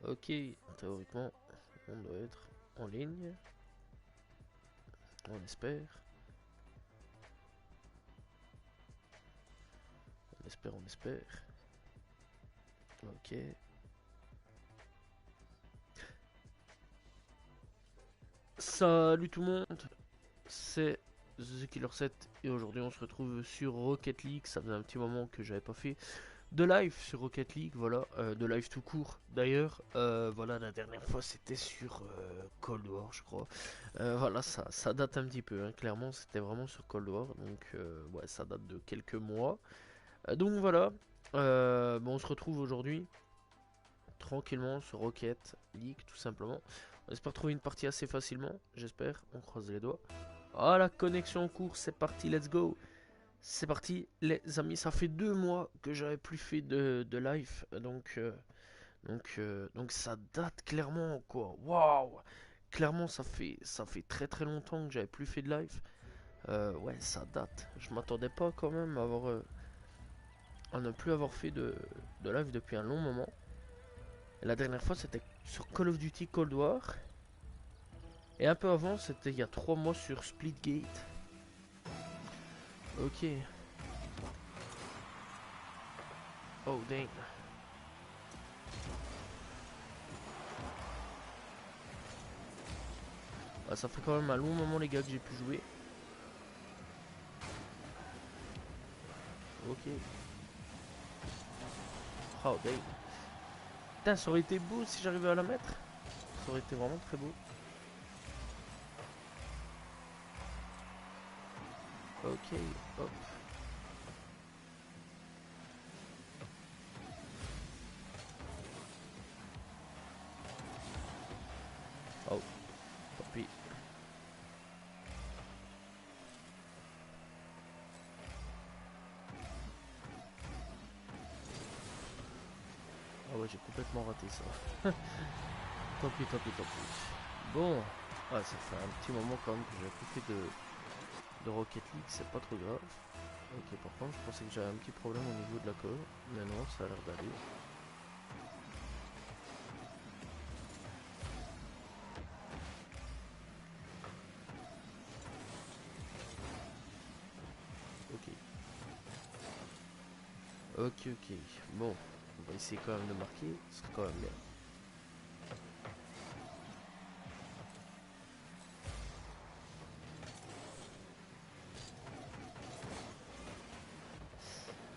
Ok, théoriquement, on doit être en ligne. On espère. On espère, on espère. Ok. Salut tout le monde, c'est The Killer 7 et aujourd'hui on se retrouve sur Rocket League. Ça faisait un petit moment que j'avais pas fait de live sur Rocket League, voilà, de live tout court d'ailleurs. Voilà, la dernière fois c'était sur Cold War, je crois. Voilà, ça date un petit peu, hein. Clairement c'était vraiment sur Cold War, donc ouais, ça date de quelques mois. Donc voilà, bon, on se retrouve aujourd'hui tranquillement sur Rocket League tout simplement. On espère trouver une partie assez facilement, j'espère, on croise les doigts. Ah, la connexion en cours, c'est parti, let's go. C'est parti les amis, ça fait 2 mois que j'avais plus fait de live, donc ça date clairement quoi. Waouh, clairement ça fait très très longtemps que j'avais plus fait de live. Ouais, ça date. Je m'attendais pas quand même à ne plus avoir fait de live depuis un long moment. Et la dernière fois c'était sur Call of Duty Cold War. Et un peu avant c'était il y a 3 mois sur Splitgate. Ok. Oh dang. Ah, ça fait quand même un long moment les gars que j'ai pu jouer. Ok. Oh dang. Putain, ça aurait été beau si j'arrivais à la mettre. Ça aurait été vraiment très beau. Ok, hop. Oh, tant pis. Ah ouais, j'ai complètement raté ça. Tant pis, tant pis, tant pis. Bon, ouais, ça fait un petit moment quand même que j'ai plus fait de Rocket League, c'est pas trop grave. Ok, par contre, je pensais que j'avais un petit problème au niveau de la corde, mais non, ça a l'air d'aller. Ok, ok, ok. Bon, on va essayer quand même de marquer, ce serait quand même bien.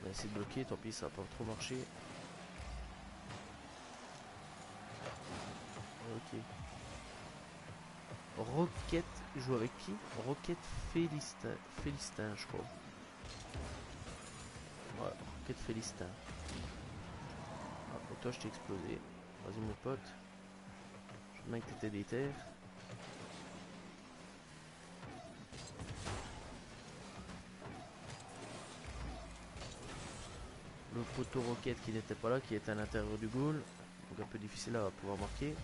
On va essayer de bloquer, tant pis, ça va pas trop marcher. Ok. Rocket, joue avec qui? Rocket Félistin, Félistin, je crois. Ouais, Rocket Félistin. Ah, pour toi, je t'ai explosé. Vas-y, mon pote. Je te mets que t'étais des terres. Le poteau Rocket qui n'était pas là, qui était à l'intérieur du goal. Donc un peu difficile à pouvoir marquer.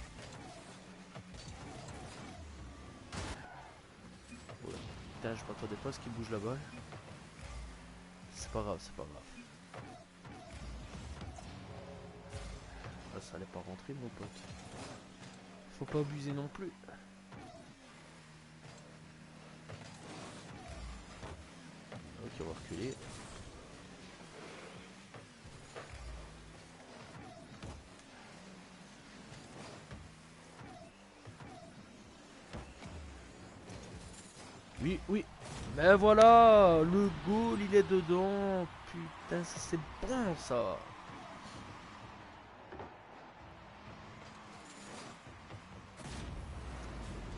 Oula. Putain, je m'attendais pas à ce qu'il bouge la balle. C'est pas grave, c'est pas grave. Ah, ça allait pas rentrer, mon pote. Faut pas abuser non plus. Ok, on va reculer. Oui, oui. Mais voilà, le goal, il est dedans. Putain, ça c'est bon, ça.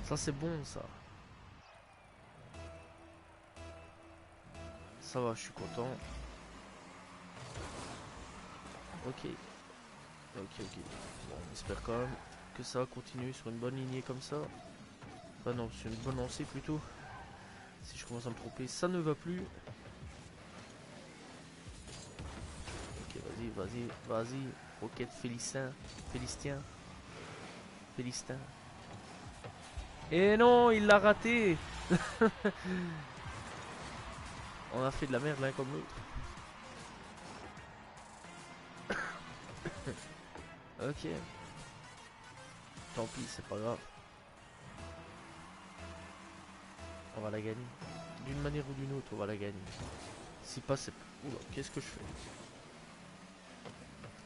Ça c'est bon, ça. Ça va, je suis content. Ok, ok, ok. Bon, on espère quand même que ça va continuer sur une bonne lignée comme ça. Enfin non, sur une bonne lancée plutôt. Si je commence à me tromper, ça ne va plus. Ok, vas-y, vas-y, vas-y. Rocket Félicien, Félicien, Félistin. Et non, il l'a raté. On a fait de la merde l'un comme l'autre. Ok. tant pis, c'est pas grave. On va la gagner. D'une manière ou d'une autre, on va la gagner. Si pas, c'est... Oula, qu'est-ce que je fais?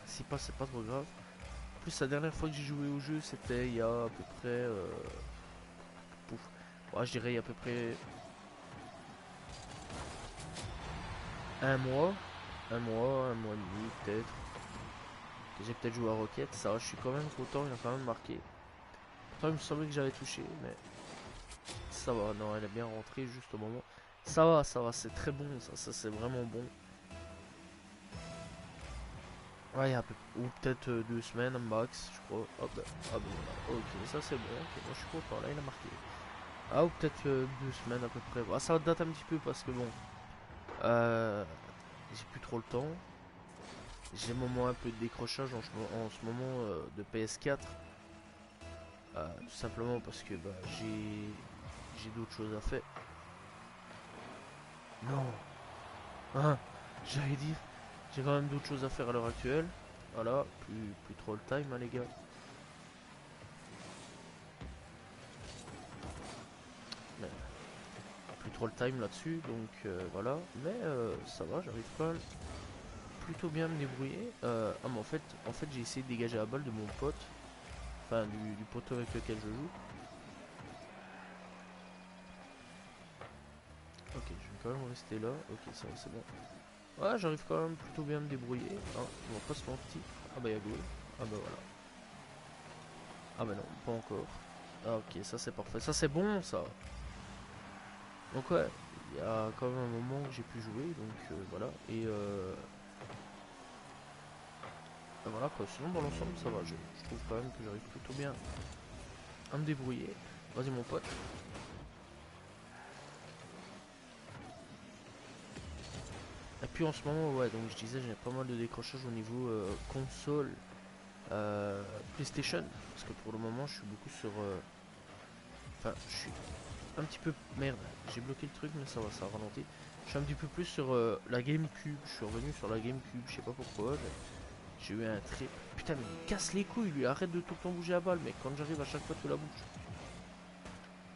Si pas, c'est pas trop grave. En plus, la dernière fois que j'ai joué au jeu, c'était il y a à peu près... Pouf. Ouais, je dirais il y a à peu près... Un mois, un mois et demi, peut-être. Que j'ai peut-être joué à Rocket. Ça va, je suis quand même content, il a quand même marqué. Pourtant, il me semblait que j'avais touché, mais... Ça va, non, elle est bien rentrée juste au moment. Ça va, c'est très bon, ça c'est vraiment bon. Ouais, il y a ou peut-être 2 semaines max, je crois. Ah bah voilà, ok, ça c'est bon, ok, moi je suis content, là il a marqué. Ah, ou peut-être 2 semaines à peu près. Ah, ça date un petit peu parce que bon, euh, j'ai plus trop le temps. J'ai un moment un peu de décrochage en ce moment de PS4. Tout simplement parce que bah, j'ai d'autres choses à faire. Non, hein, j'allais dire, j'ai quand même d'autres choses à faire à l'heure actuelle. Voilà, plus trop le time, hein, les gars. Mais plus trop le time là-dessus, donc voilà. Mais ça va, j'arrive quand même plutôt bien à me débrouiller. Ah, mais en fait j'ai essayé de dégager la balle de mon pote. Enfin, du poteau avec lequel je joue. Ok, je vais quand même rester là. Ok, ça va, c'est bon. Ouais, j'arrive quand même plutôt bien à me débrouiller. Hein, on va pas se mentir. Ah bah, y'a goal. Ah bah voilà. Ah bah non, pas encore. Ah, ok, ça c'est parfait. Ça c'est bon, ça. Donc ouais, il y a quand même un moment où j'ai pu jouer, donc voilà. Et ben voilà quoi, sinon dans l'ensemble ça va, je trouve quand même que j'arrive plutôt bien à me débrouiller. Vas-y mon pote. Et puis en ce moment, ouais, donc je disais, j'ai pas mal de décrochage au niveau console PlayStation. Parce que pour le moment, je suis beaucoup sur... Enfin, je suis un petit peu... Merde, j'ai bloqué le truc, mais ça va, ça a ralenti. Je suis un petit peu plus sur la GameCube. Je suis revenu sur la GameCube, je sais pas pourquoi. J'ai eu un trip. Putain, mais il casse les couilles, lui. Arrête de tout le temps bouger la balle, mais quand j'arrive à chaque fois, tu la bouges.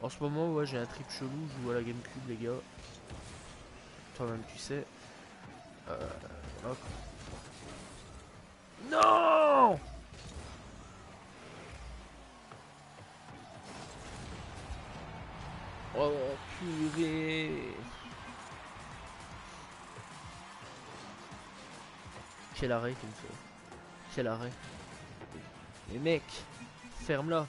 En ce moment, ouais, j'ai un trip chelou. Je joue à la GameCube, les gars. Toi-même, tu sais. Voilà. Non! Oh, purée! Quel arrêt qu'il me fait. Quel arrêt. Mais mec, ferme-la.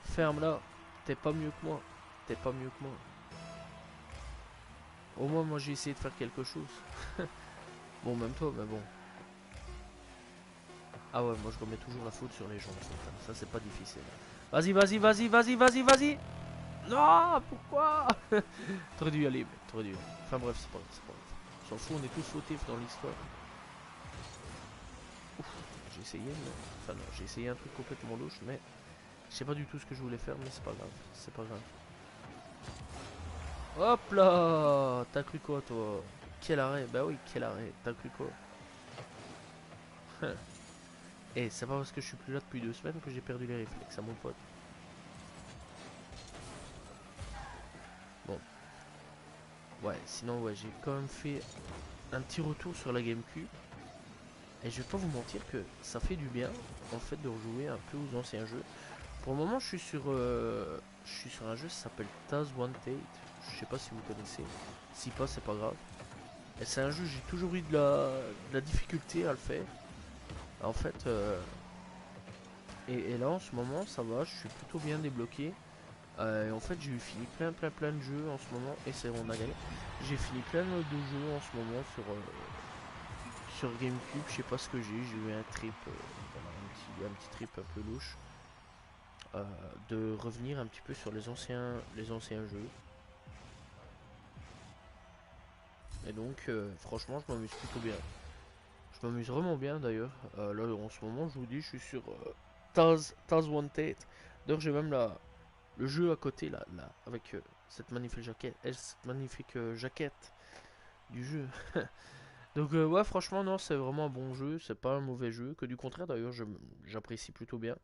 Ferme-la. T'es pas mieux que moi. T'es pas mieux que moi. Au moins, moi, j'ai essayé de faire quelque chose. Bon, même toi, mais bon. Ah ouais, moi, je remets toujours la faute sur les gens. Ça, c'est pas difficile. Vas-y, vas-y, vas-y, vas-y, vas-y, vas-y. Non, pourquoi? T'aurais dû y aller, mec. T'aurais dû y aller. Enfin bref, c'est pas grave, c'est pas grave. On s'en fout, on est tous fautifs dans l'histoire. Ouf, j'ai essayé, mais... Enfin non, j'ai essayé un truc complètement louche, mais... Je sais pas du tout ce que je voulais faire, mais c'est pas grave. C'est pas grave. Hop là! T'as cru quoi, toi? Quel arrêt? Bah oui, quel arrêt? T'as cru quoi? Eh, c'est pas parce que je suis plus là depuis 2 semaines que j'ai perdu les réflexes, à mon pote. Bon. Ouais, sinon, ouais, j'ai quand même fait un petit retour sur la GameCube. Et je vais pas vous mentir que ça fait du bien, en fait, de rejouer un peu aux anciens jeux. Pour le moment, je suis sur un jeu qui s'appelle Taz Wanted. Je sais pas si vous connaissez. Si pas, c'est pas grave. Et c'est un jeu, j'ai toujours eu de la difficulté à le faire. En fait, et là en ce moment, ça va, je suis plutôt bien débloqué. Et en fait, j'ai eu fini plein de jeux en ce moment. Et c'est on a gagné. J'ai fini plein de jeux en ce moment sur GameCube. Je sais pas ce que j'ai eu un trip, voilà, un petit trip un peu louche. De revenir un petit peu sur les anciens jeux. Et donc, franchement, je m'amuse plutôt bien. Je m'amuse vraiment bien d'ailleurs. Là, en ce moment, je vous dis, je suis sur Taz Wanted. D'ailleurs, j'ai même le jeu à côté, là avec cette magnifique jaquette du jeu. Donc ouais, franchement, non, c'est vraiment un bon jeu, c'est pas un mauvais jeu, que du contraire d'ailleurs, j'apprécie plutôt bien.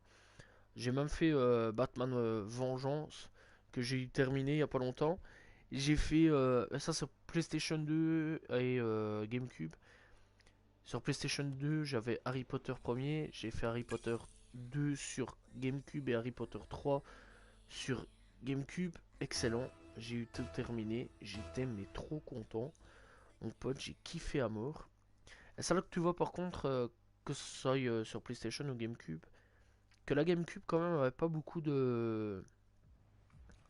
J'ai même fait Batman Vengeance, que j'ai terminé il y a pas longtemps. J'ai fait ça sur PlayStation 2 et GameCube. Sur PlayStation 2, j'avais Harry Potter premier, j'ai fait Harry Potter 2 sur GameCube et Harry Potter 3 sur GameCube. Excellent, j'ai eu tout terminé, j'étais mais trop content. Mon pote, j'ai kiffé à mort. Et c'est là que tu vois par contre, que ce soit sur PlayStation ou GameCube, que la GameCube quand même avait pas beaucoup de...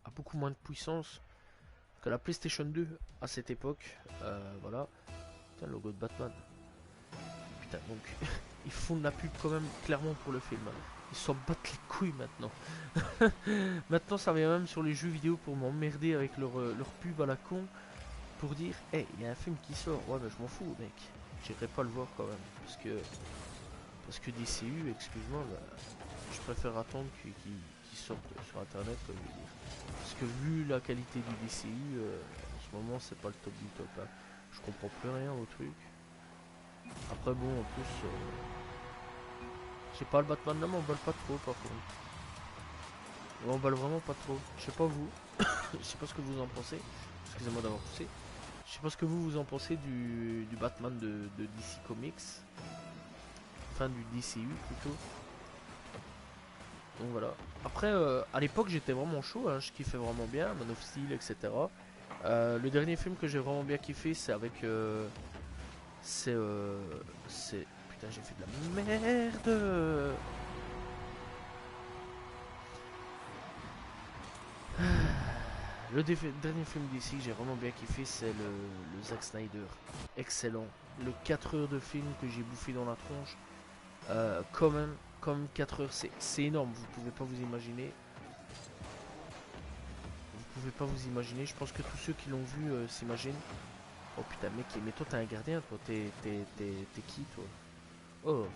a beaucoup moins de puissance que la PlayStation 2 à cette époque. Voilà. Putain, le logo de Batman. Putain, donc ils font de la pub quand même clairement pour le film. Ils s'en battent les couilles maintenant. Maintenant, ça vient même sur les jeux vidéo pour m'emmerder avec leur pub à la con. Pour dire, hey, il y a un film qui sort. Ouais, mais je m'en fous, mec. J'irai pas le voir quand même. Parce que DCU, excuse-moi, bah, je préfère attendre qu'il sorte sur internet, comme je veux dire. Parce que vu la qualité du DCU, en ce moment, c'est pas le top du top. Hein. Je comprends plus rien au truc. Après, bon, en plus, je sais pas, le Batman là m'emballe pas trop, par contre. Il m'emballe vraiment pas trop. Je sais pas vous. Je sais pas ce que vous en pensez. Excusez-moi d'avoir poussé. Je sais pas ce que vous en pensez du Batman de DC Comics. Enfin, du DCU plutôt. Donc voilà. Après, à l'époque, j'étais vraiment chaud. Hein, je kiffais vraiment bien. Man of Steel, etc. Le dernier film que j'ai vraiment bien kiffé, c'est avec. C'est. Putain, j'ai fait de la merde. Dernier film d'ici que j'ai vraiment bien kiffé, c'est le Zack Snyder. Excellent. Le 4 heures de film que j'ai bouffé dans la tronche. Quand même, comme 4 heures, c'est énorme. Vous pouvez pas vous imaginer. Vous pouvez pas vous imaginer. Je pense que tous ceux qui l'ont vu s'imaginent. Oh putain, mec, mais toi t'es un gardien, toi. T'es qui, toi? Oh.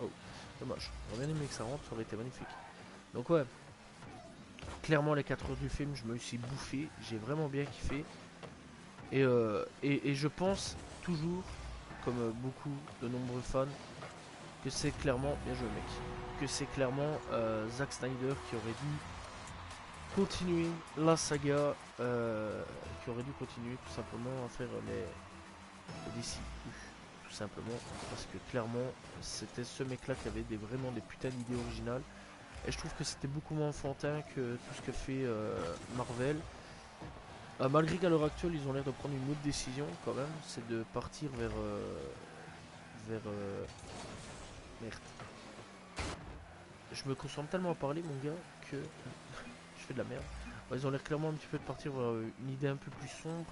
Oh. Dommage. J'aurais bien aimé que ça rentre, ça aurait été magnifique. Donc ouais. Clairement, les 4 heures du film, je me suis bouffé. J'ai vraiment bien kiffé. Et je pense toujours, comme beaucoup de nombreux fans, que c'est clairement, bien joué mec, que c'est clairement Zack Snyder qui aurait dû continuer la saga, qui aurait dû continuer tout simplement à faire les DC, tout simplement, parce que clairement c'était ce mec là qui avait vraiment des putains d'idées originales, et je trouve que c'était beaucoup moins enfantin que tout ce que fait Marvel. Malgré qu'à l'heure actuelle ils ont l'air de prendre une autre décision quand même, c'est de partir vers merde. Je me concentre tellement à parler mon gars que je fais de la merde. Ouais, ils ont l'air clairement un petit peu de partir vers une idée un peu plus sombre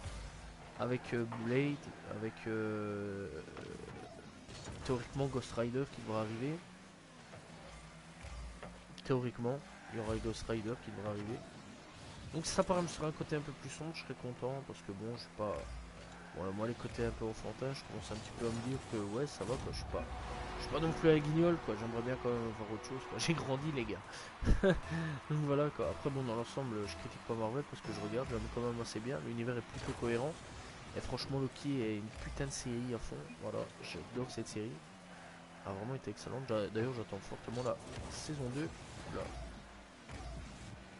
avec Blade, avec théoriquement Ghost Rider qui devra arriver. Théoriquement, il y aura Ghost Rider qui devra arriver. Donc si ça part sur un côté un peu plus sombre, je serais content parce que bon, je suis pas. Voilà, moi les côtés un peu enfantins, je commence un petit peu à me dire que ouais, ça va quoi, je suis pas non plus un guignol quoi, j'aimerais bien quand même voir autre chose quoi. J'ai grandi les gars. Donc voilà quoi. Après bon dans l'ensemble je critique pas Marvel parce que je regarde, j'aime quand même assez bien, l'univers est plutôt cohérent. Et franchement Loki est une putain de série à fond. Voilà, j'adore cette série. Elle a vraiment été excellente. D'ailleurs j'attends fortement la saison 2 là,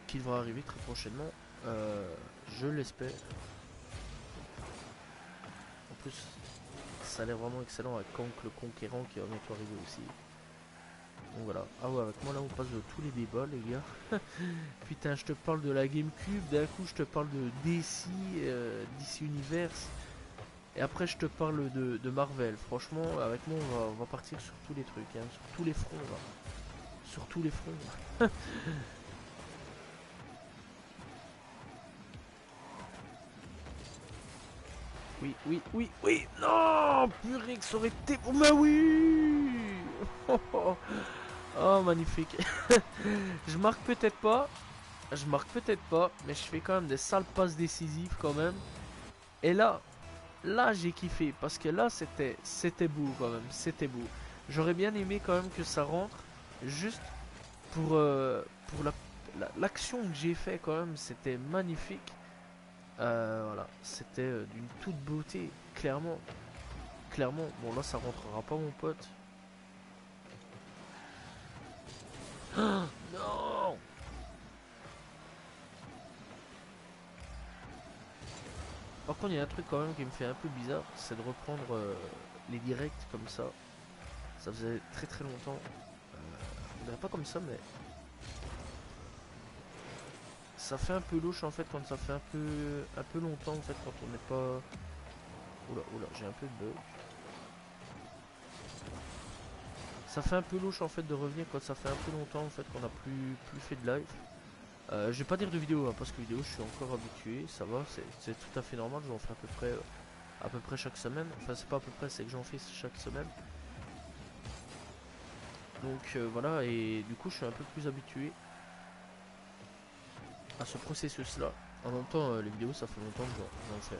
qui devra arriver très prochainement. Je l'espère. En plus ça a l'air vraiment excellent avec Kang le Conquérant qui va bientôt arriver aussi. Donc voilà. Ah ouais, avec moi là on passe de tous les débats les gars. Putain, je te parle de la GameCube, d'un coup je te parle de DC, DC Universe. Et après je te parle de Marvel. Franchement, avec moi on va partir sur tous les trucs, hein, sur tous les fronts là. Sur tous les fronts. Oui, oui, oui, oui. Non, purée, que ça aurait été... Oh, mais oui. Oh, magnifique. Je marque peut-être pas. Je marque peut-être pas. Mais je fais quand même des sales passes décisives quand même. Et là j'ai kiffé. Parce que là c'était beau quand même. C'était beau. J'aurais bien aimé quand même que ça rentre. Juste pour l'action que j'ai fait quand même, c'était magnifique. Voilà, c'était d'une toute beauté, clairement. Clairement, bon là ça rentrera pas mon pote. Non. Par contre, il y a un truc quand même qui me fait un peu bizarre, c'est de reprendre les directs comme ça. Ça faisait très très longtemps. On dirait pas comme ça, mais ça fait un peu louche en fait quand ça fait un peu longtemps en fait quand on n'est pas. Oula, oula, j'ai un peu de bug. Ça fait un peu louche en fait de revenir quand ça fait un peu longtemps en fait qu'on n'a plus fait de live. Je vais pas dire de vidéo hein, parce que vidéo je suis encore habitué, ça va, c'est tout à fait normal, j'en fais à peu près chaque semaine. Enfin c'est pas à peu près, c'est que j'en fais chaque semaine. Donc voilà, et du coup je suis un peu plus habitué à ce processus là. En même temps les vidéos ça fait longtemps que j'en fais.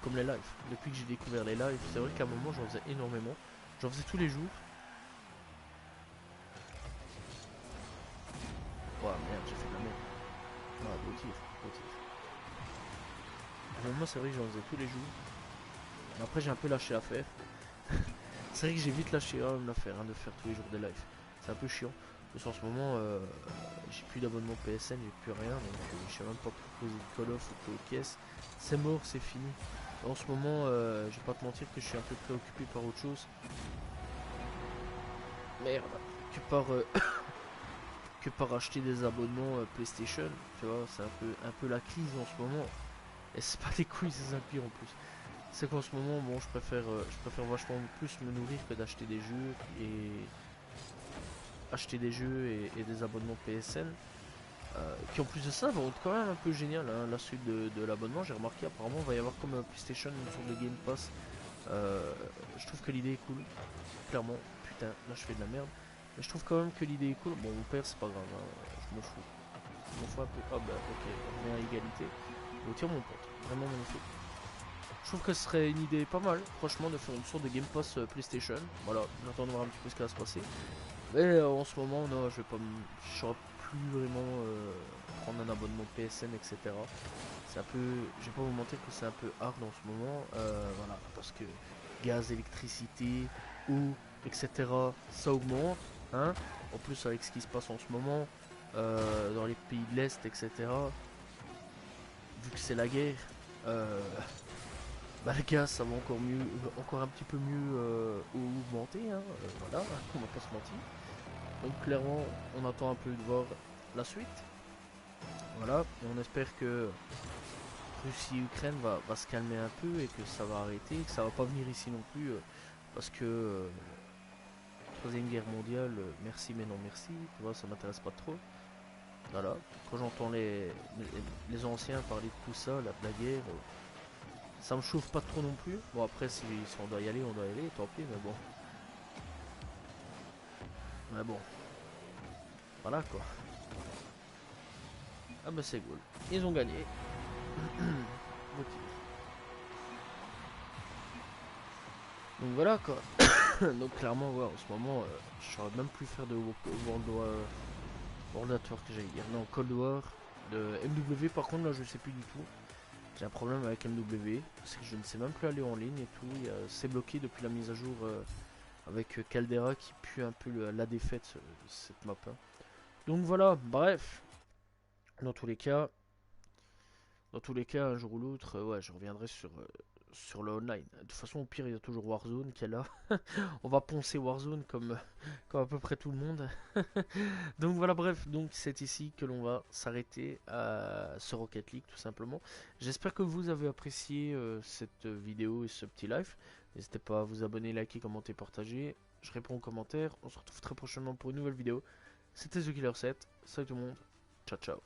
Comme les lives. Depuis que j'ai découvert les lives, c'est vrai qu'à un moment j'en faisais énormément. J'en faisais tous les jours. Oh merde, j'ai fait de la merde. Ah, beau tir, beau tir. À un moment c'est vrai que j'en faisais tous les jours. Mais après j'ai un peu lâché l'affaire. C'est vrai que j'ai vite lâché l'affaire de faire tous les jours des lives. C'est un peu chiant. Parce qu'en ce moment j'ai plus d'abonnement PSN, j'ai plus rien. Donc je sais même pas proposer de Call of ou de caisse. C'est mort, c'est fini. En ce moment je vais pas te mentir que je suis un peu préoccupé par autre chose. Merde. Que par que par acheter des abonnements PlayStation, tu vois, c'est un peu la crise en ce moment. Et c'est pas des couilles, c'est ça le pire en plus. C'est qu'en ce moment, bon, je préfère vachement plus me nourrir que d'acheter des jeux et acheter des jeux et des abonnements PSN. Qui en plus de ça vont être quand même un peu génial hein, la suite de l'abonnement. J'ai remarqué apparemment il va y avoir comme PlayStation une sorte de Game Pass. Je trouve que l'idée est cool, clairement. Putain, là je fais de la merde. Mais je trouve quand même que l'idée est cool. Bon, mon père c'est pas grave, hein, je m'en fous. Je m'en fous un peu. Ah bah ok, on est à égalité. Au tir mon pote, vraiment magnifique. Je trouve que ce serait une idée pas mal, franchement, de faire une sorte de Game Pass PlayStation. Voilà, j'attends de voir un petit peu ce qui va se passer. Mais en ce moment, non, je vais pas je saurais plus vraiment prendre un abonnement PSN, etc. C'est un peu, je vais pas vous mentir que c'est un peu hard en ce moment, voilà, parce que gaz, électricité, eau, etc. Ça augmente, hein. En plus avec ce qui se passe en ce moment dans les pays de l'Est, etc. Vu que c'est la guerre, euh, bah le gaz ça va encore mieux, encore un petit peu mieux augmenter, hein. Voilà, on va pas se mentir. Donc clairement, on attend un peu de voir la suite. Voilà, et on espère que Russie-Ukraine va se calmer un peu et que ça va arrêter, que ça va pas venir ici non plus, parce que Troisième Guerre mondiale, merci mais non merci, tu vois, ça m'intéresse pas trop. Voilà, quand j'entends les anciens parler de tout ça, de la guerre, ça me chauffe pas trop non plus. Bon après si on doit y aller, on doit y aller, tant pis, mais bon. Mais bon, voilà quoi. Ah bah c'est cool. Ils ont gagné. Ok. Donc voilà quoi. Donc clairement ouais, en ce moment je saurais même plus faire de World at War que j'allais dire. Non, Cold War de MW par contre là je sais plus du tout. J'ai un problème avec MW, c'est que je ne sais même plus aller en ligne et tout. C'est bloqué depuis la mise à jour avec Caldera qui pue un peu la défaite cette map. Hein. Donc voilà, bref. Dans tous les cas, un jour ou l'autre, ouais, je reviendrai sur le online. De toute façon, au pire, il y a toujours Warzone qui est là. On va poncer Warzone comme à peu près tout le monde. Donc voilà, bref, donc c'est ici que l'on va s'arrêter à ce Rocket League tout simplement. J'espère que vous avez apprécié cette vidéo et ce petit live. N'hésitez pas à vous abonner, liker, commenter, partager. Je réponds aux commentaires. On se retrouve très prochainement pour une nouvelle vidéo. C'était The Killer 7. Salut tout le monde. Ciao ciao.